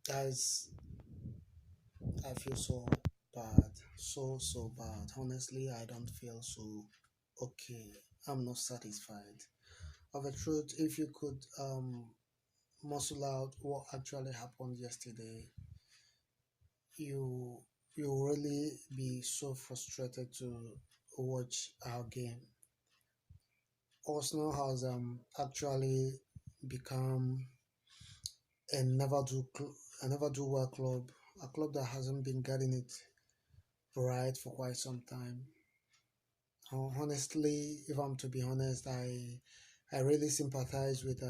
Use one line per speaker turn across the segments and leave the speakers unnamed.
Guys, I feel so bad. So bad. Honestly, I don't feel so okay. I'm not satisfied. Of the truth, if you could muscle out what actually happened yesterday, you you really be so frustrated to watch our game. Arsenal has actually become a never do well club, a club that hasn't been getting it right for quite some time. Honestly, if I'm to be honest, I really sympathize with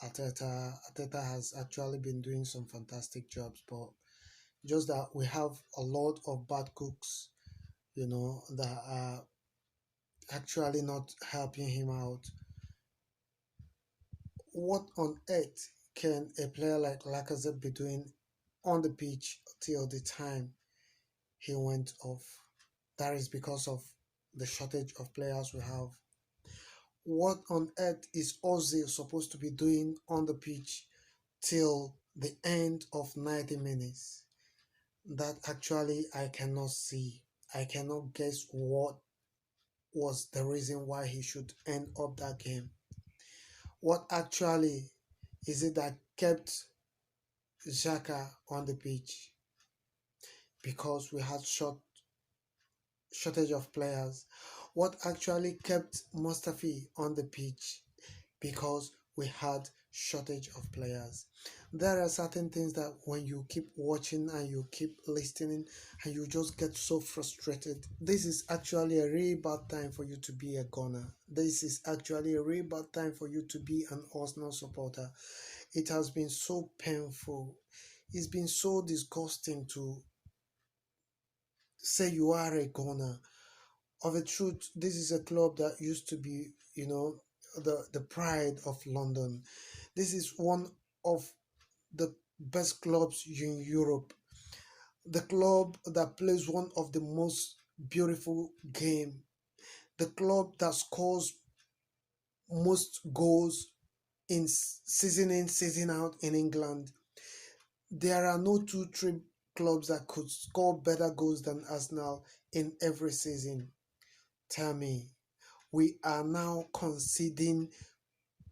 Arteta. Arteta has actually been doing some fantastic jobs, but just that we have a lot of bad cooks, that are actually not helping him out. What on earth can a player like Lacazette be doing on the pitch till the time he went off? That is because of the shortage of players we have. What on earth is Ozil supposed to be doing on the pitch till the end of 90 minutes? That actually I cannot see. I cannot guess what was the reason why he should end up that game. What actually is it that kept Xhaka on the pitch? Because we had shortage of players. What actually kept Mustafi on the pitch? Because we had shortage of players. There are certain things that when you keep watching and you keep listening and you just get so frustrated. This is actually a really bad time for you to be a goner. This is actually a really bad time for you to be an Arsenal supporter. It has been so painful. It's been so disgusting to say you are a goner. Of the truth, this is a club that used to be, the pride of London. This is one of the best clubs in Europe. The club that plays one of the most beautiful game. The club that scores most goals in season in, season out in England. There are no two, three clubs that could score better goals than Arsenal in every season. Tell me, we are now conceding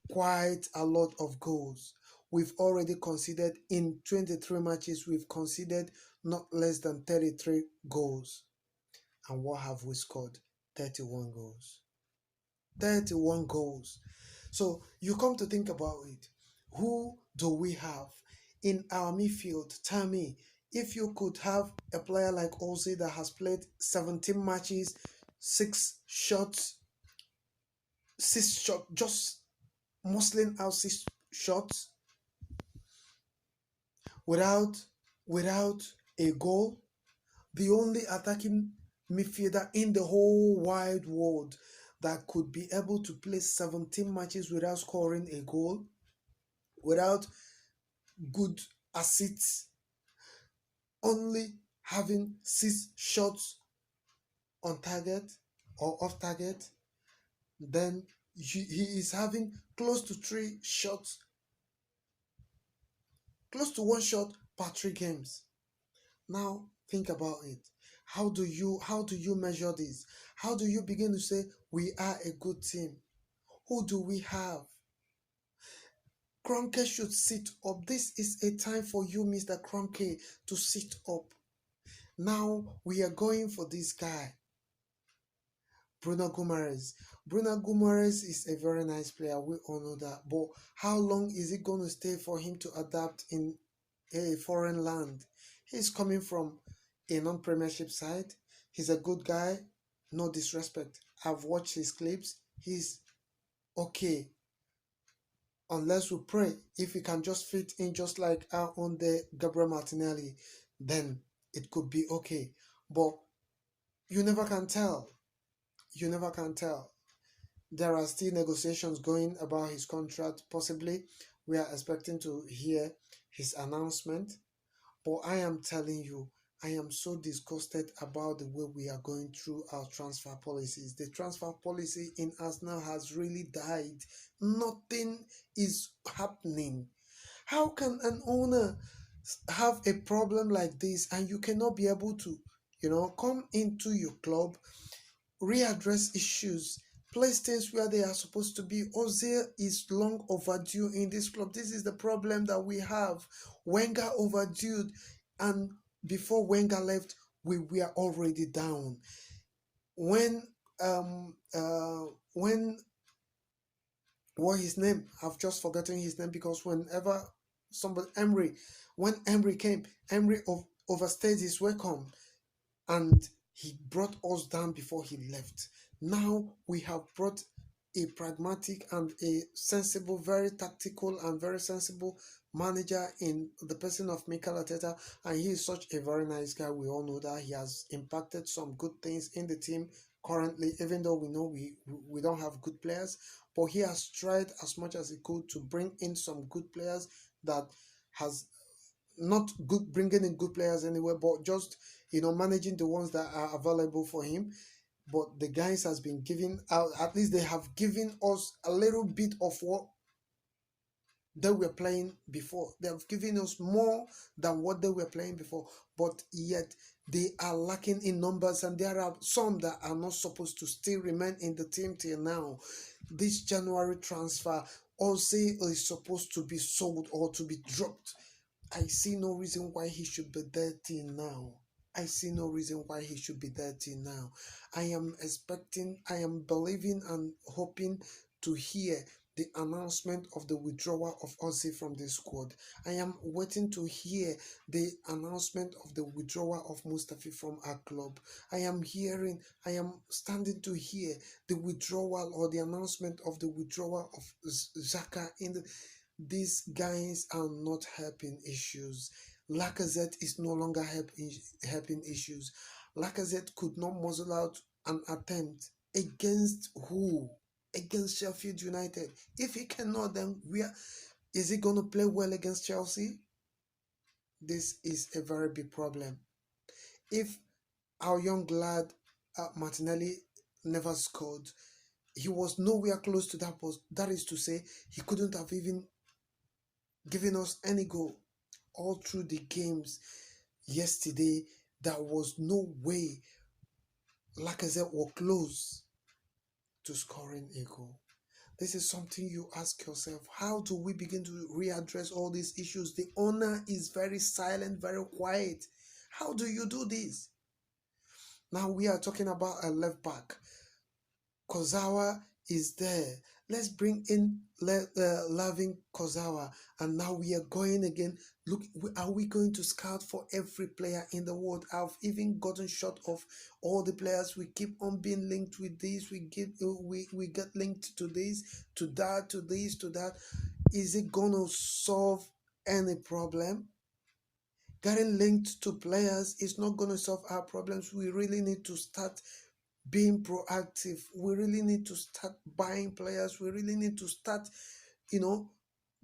quite a lot of goals. We've already conceded in 23 matches, we've conceded not less than 33 goals. And what have we scored? 31 goals. 31 goals. So you come to think about it. Who do we have in our midfield? Tell me, if you could have a player like Ozzy that has played 17 matches, six shots, six shots, just muscling out six shots without without a goal, the only attacking midfielder in the whole wide world that could be able to play 17 matches without scoring a goal, without good assists, only having six shots on target or off target, then he is having close to three shots, close to one shot per three games. Now think about it. How do you measure this? How do you begin to say we are a good team? Who do we have? Kroenke should sit up. This is a time for you, Mr. Kroenke, to sit up. Now we are going for this guy, Bruno Guimaraes. Bruno Guimaraes is a very nice player. We all know that. But how long is it going to stay for him to adapt in a foreign land? He's coming from a non-premiership side. He's a good guy. No disrespect. I've watched his clips. He's okay. Unless we pray, if he can just fit in just like our own the Gabriel Martinelli, then it could be okay. But you never can tell. You never can tell. There are still negotiations going about his contract. Possibly, we are expecting to hear his announcement. But I am telling you, I am so disgusted about the way we are going through our transfer policies. The transfer policy in Arsenal has really died. Nothing is happening. How can an owner have a problem like this and you cannot be able to, come into your club, readdress issues, place things where they are supposed to be? Ozil is long overdue in this club. This is the problem that we have. Wenger overdue, and before Wenger left, we were already down. When when what his name? I've just forgotten his name, because whenever somebody Emery, when Emery came, Emery overstayed his welcome, and he brought us down before he left. Now we have brought a pragmatic and a sensible, very tactical and very sensible manager in the person of Mikel Arteta, and he is such a very nice guy. We all know that he has impacted some good things in the team currently, even though we know we don't have good players, but he has tried as much as he could to bring in some good players that has not good bringing in good players anyway, but just managing the ones that are available for him. But the guys has been giving out, at least they have given us a little bit of what they were playing before. They have given us more than what they were playing before, but yet they are lacking in numbers, and there are some that are not supposed to still remain in the team till now. This January transfer also is supposed to be sold or to be dropped. I see no reason why he should be there till now. I see no reason why he should be there till now. I am believing and hoping to hear the announcement of the withdrawal of Ozzy from the squad. I am waiting to hear the announcement of the withdrawal of Mustafi from our club. I am standing to hear the withdrawal or the announcement of the withdrawal of Xhaka in the. These guys are not helping issues. Lacazette is no longer helping issues. Lacazette could not muzzle out an attempt against who? Against Sheffield United. If he cannot, then where is he going to play well against Chelsea? This is a very big problem. If our young lad Martinelli never scored, he was nowhere close to that post. That is to say, he couldn't have even giving us any goal all through the games yesterday. There was no way Lacazette was close to scoring a goal. This is something you ask yourself. How do we begin to readdress all these issues? The owner is very silent, very quiet. How do you do this? Now we are talking about a left back. Kozawa is there. Let's bring in Lavin Kozawa. And now we are going again. Look, are we going to scout for every player in the world? I've even gotten shot of all the players. We keep on being linked with this. We get linked to this, to that, to this, to that. Is it going to solve any problem? Getting linked to players is not going to solve our problems. We really need to start being proactive. We really need to start buying players. We really need to start, you know,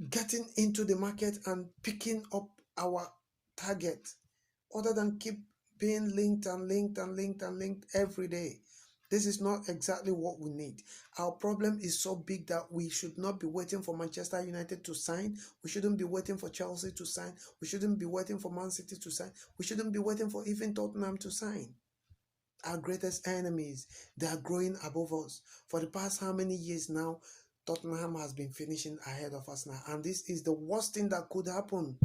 getting into the market and picking up our target, other than keep being linked and linked and linked and linked every day. This is not exactly what we need. Our problem is so big that we should not be waiting for Manchester United to sign. We shouldn't be waiting for Chelsea to sign. We shouldn't be waiting for Man City to sign. We shouldn't be waiting for even Tottenham to sign. Our greatest enemies, they are growing above us. For the past how many years now, Tottenham has been finishing ahead of us now. And this is the worst thing that could happen.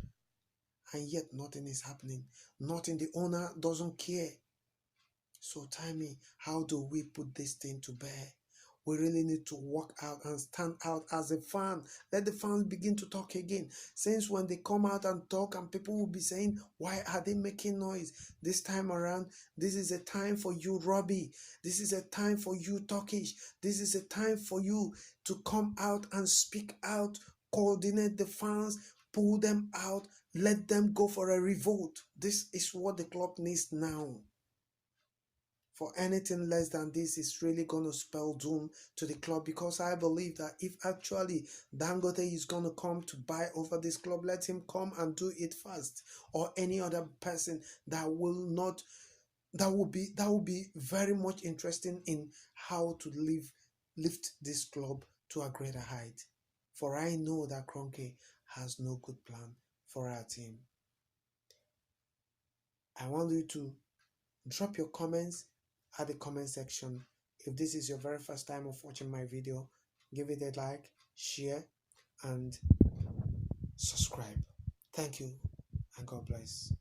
And yet nothing is happening. Nothing. The owner doesn't care. So tell me, how do we put this thing to bear? We really need to walk out and stand out as a fan. Let the fans begin to talk again. Since when they come out and talk, and people will be saying, why are they making noise? This time around, this is a time for you, Robbie. This is a time for you, Turkish. This is a time for you to come out and speak out, coordinate the fans, pull them out, let them go for a revolt. This is what the club needs now. For anything less than this is really going to spell doom to the club, because I believe that if actually Dangote is going to come to buy over this club, let him come and do it first, or any other person that will not, that will be very much interesting in how to lift this club to a greater height. For I know that Kroenke has no good plan for our team. I want you to drop your comments at the comment section. If this is your very first time of watching my video, give it a like, share, and subscribe. Thank you, and God bless.